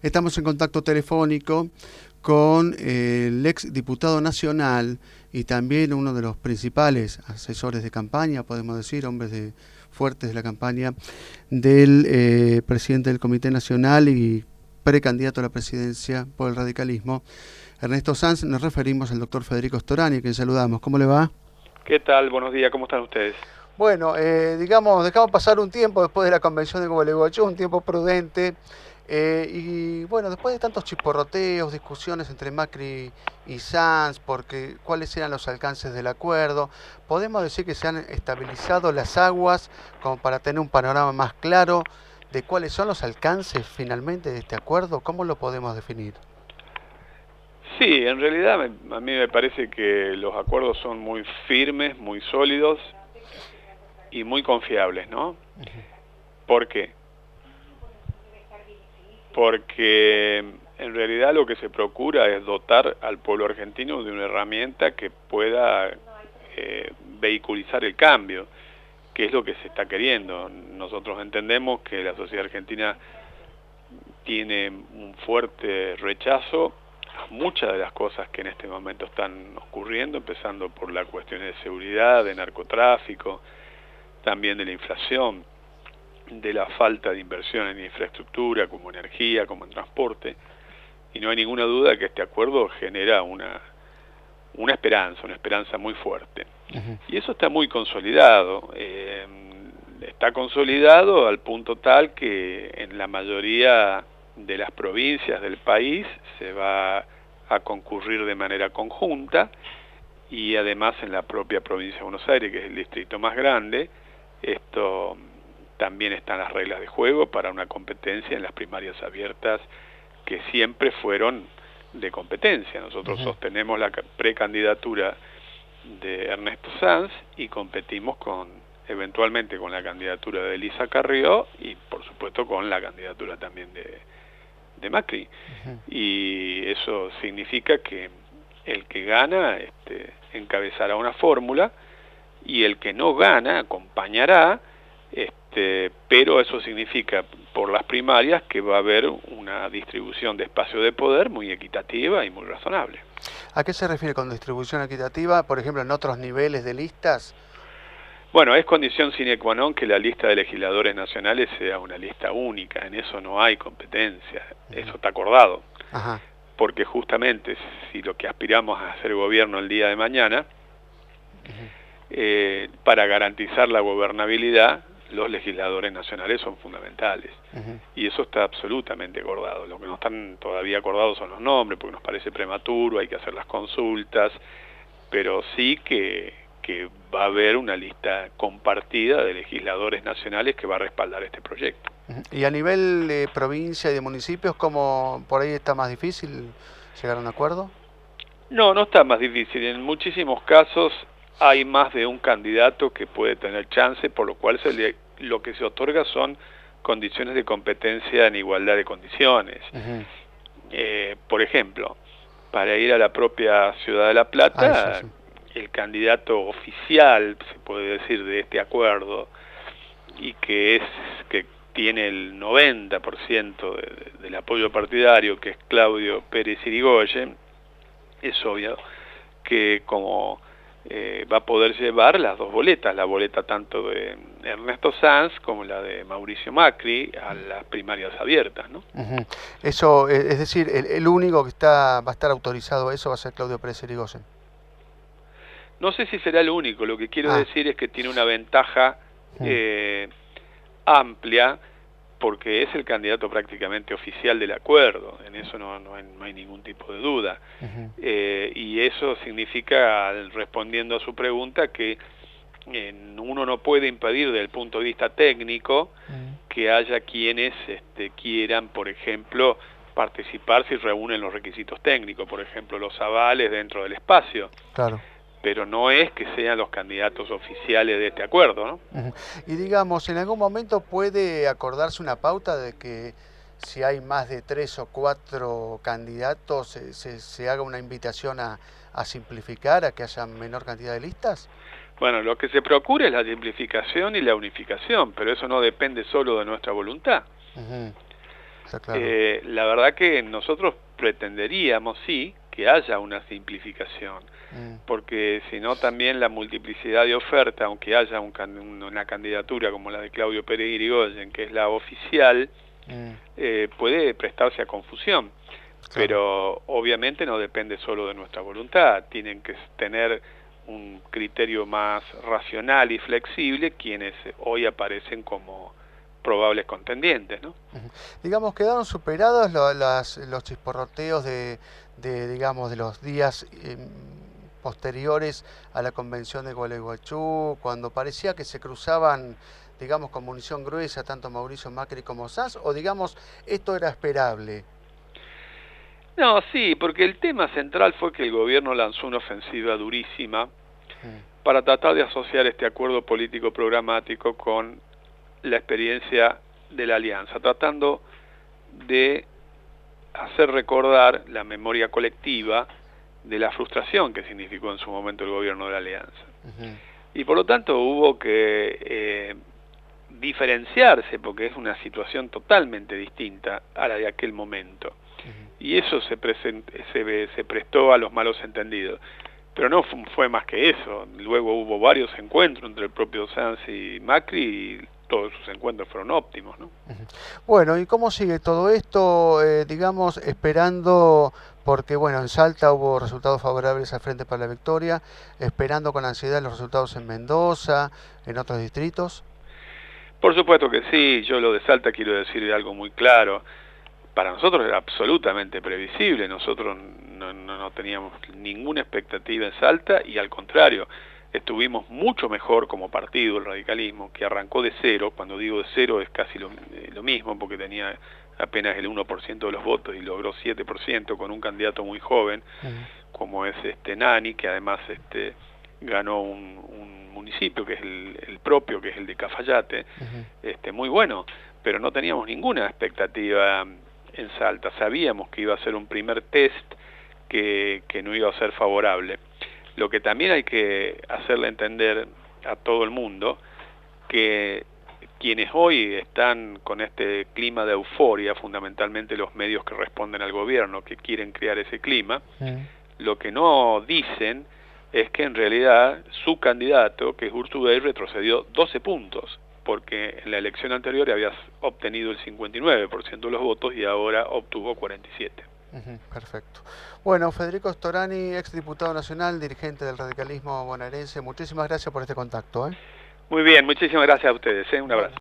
Estamos en contacto telefónico con el ex diputado nacional y también uno de los principales asesores de campaña, podemos decir, hombres fuertes de la campaña del presidente del Comité Nacional y precandidato a la presidencia por el radicalismo, Ernesto Sanz. Nos referimos al doctor Federico Storani, a quien saludamos. ¿Cómo le va? ¿Qué tal? Buenos días, ¿cómo están ustedes? Bueno, digamos, dejamos pasar un tiempo después de la convención de Gualeguaychú, un tiempo prudente, y bueno, después de tantos chisporroteos, discusiones entre Macri y Sanz, porque cuáles eran los alcances del acuerdo, podemos decir que se han estabilizado las aguas como para tener un panorama más claro de cuáles son los alcances finalmente de este acuerdo. ¿Cómo lo podemos definir? Sí, en realidad a mí me parece que los acuerdos son muy firmes, muy sólidos y muy confiables, ¿no? ¿Por qué? Porque en realidad lo que se procura es dotar al pueblo argentino de una herramienta que pueda vehiculizar el cambio, que es lo que se está queriendo. Nosotros entendemos que la sociedad argentina tiene un fuerte rechazo a muchas de las cosas que en este momento están ocurriendo, empezando por las cuestiones de seguridad, de narcotráfico, también de la inflación, de la falta de inversión en infraestructura, como energía, como en transporte, y no hay ninguna duda que este acuerdo genera una esperanza muy fuerte. Y eso está muy consolidado, está consolidado al punto tal que en la mayoría de las provincias del país se va a concurrir de manera conjunta, y además en la propia provincia de Buenos Aires, que es el distrito más grande, esto también están las reglas de juego para una competencia en las primarias abiertas que siempre fueron de competencia. Nosotros sostenemos la precandidatura de Ernesto Sanz y competimos eventualmente con la candidatura de Elisa Carrió y por supuesto con la candidatura también de Macri. Y eso significa que el que gana encabezará una fórmula y el que no gana acompañará, pero eso significa por las primarias que va a haber una distribución de espacio de poder muy equitativa y muy razonable. ¿A qué se refiere con distribución equitativa? Por ejemplo, en otros niveles de listas. Bueno, es condición sine qua non que la lista de legisladores nacionales sea una lista única, en eso no hay competencia, eso está acordado. Porque justamente si lo que aspiramos a hacer gobierno el día de mañana, para garantizar la gobernabilidad, los legisladores nacionales son fundamentales. Y eso está absolutamente acordado. Lo que no están todavía acordados son los nombres, porque nos parece prematuro, hay que hacer las consultas, pero sí que va a haber una lista compartida de legisladores nacionales que va a respaldar este proyecto. Y a nivel de provincia y de municipios, ¿cómo por ahí está más difícil llegar a un acuerdo? No, no está más difícil. En muchísimos casos hay más de un candidato que puede tener chance, por lo cual lo que se otorga son condiciones de competencia en igualdad de condiciones. Por ejemplo, para ir a la propia Ciudad de La Plata, el candidato oficial, se puede decir, de este acuerdo, y que tiene el 90% del apoyo partidario, que es Claudio Pérez Irigoyen, es obvio que como va a poder llevar las dos boletas, la boleta tanto de Ernesto Sanz como la de Mauricio Macri a las primarias abiertas, ¿no? Eso, es decir, el único que va a estar autorizado a eso va a ser Claudio Pérez Irigoyen. No sé si será el único, lo que quiero decir es que tiene una ventaja amplia, porque es el candidato prácticamente oficial del acuerdo, en eso no hay ningún tipo de duda. Y eso significa, respondiendo a su pregunta, que uno no puede impedir desde el punto de vista técnico que haya quienes quieran, por ejemplo, participar si reúnen los requisitos técnicos, por ejemplo, los avales dentro del espacio. Claro. Pero no es que sean los candidatos oficiales de este acuerdo, ¿no? Y digamos, ¿en algún momento puede acordarse una pauta de que si hay más de 3 o 4 candidatos se haga una invitación a simplificar, a que haya menor cantidad de listas? Bueno, lo que se procura es la simplificación y la unificación, pero eso no depende solo de nuestra voluntad. está claro. La verdad que nosotros pretenderíamos, sí, que haya una simplificación, porque si no también la multiplicidad de oferta, aunque haya una candidatura como la de Claudio Pérez Irigoyen, que es la oficial, puede prestarse a confusión. Claro. Pero obviamente no depende solo de nuestra voluntad, tienen que tener un criterio más racional y flexible quienes hoy aparecen como probables contendientes, ¿no? Digamos, quedaron superados los chisporroteos digamos, de los días posteriores a la convención de Gualeguaychú, cuando parecía que se cruzaban, digamos, con munición gruesa tanto Mauricio Macri como Sanz, o digamos, esto era esperable. No, sí, porque el tema central fue que el gobierno lanzó una ofensiva durísima para tratar de asociar este acuerdo político programático con la experiencia de la alianza, tratando de hacer recordar la memoria colectiva de la frustración que significó en su momento el gobierno de la alianza. Y por lo tanto hubo que diferenciarse, porque es una situación totalmente distinta a la de aquel momento. Y eso se prestó a los malos entendidos. Pero no fue más que eso. Luego hubo varios encuentros entre el propio Sanz y Macri y todos sus encuentros fueron óptimos, ¿no? Bueno, ¿y cómo sigue todo esto? Digamos, esperando, porque bueno, en Salta hubo resultados favorables al Frente para la Victoria, esperando con ansiedad los resultados en Mendoza, en otros distritos. Por supuesto que sí, yo lo de Salta quiero decir algo muy claro. Para nosotros era absolutamente previsible, nosotros no teníamos ninguna expectativa en Salta y al contrario, estuvimos mucho mejor como partido, el radicalismo, que arrancó de cero. Cuando digo de cero es casi lo mismo, porque tenía apenas el 1% de los votos y logró 7% con un candidato muy joven, como es Nani, que además ganó un municipio que es el propio, que es el de Cafayate, muy bueno, pero no teníamos ninguna expectativa en Salta. Sabíamos que iba a ser un primer test que no iba a ser favorable. Lo que también hay que hacerle entender a todo el mundo, que quienes hoy están con este clima de euforia, fundamentalmente los medios que responden al gobierno, que quieren crear ese clima, lo que no dicen es que en realidad su candidato, que es Urtubey, retrocedió 12 puntos, porque en la elección anterior había obtenido el 59% de los votos y ahora obtuvo 47%. Perfecto. Bueno, Federico Storani, exdiputado nacional, dirigente del radicalismo bonaerense, muchísimas gracias por este contacto. Muy bien, muchísimas gracias a ustedes. Un abrazo.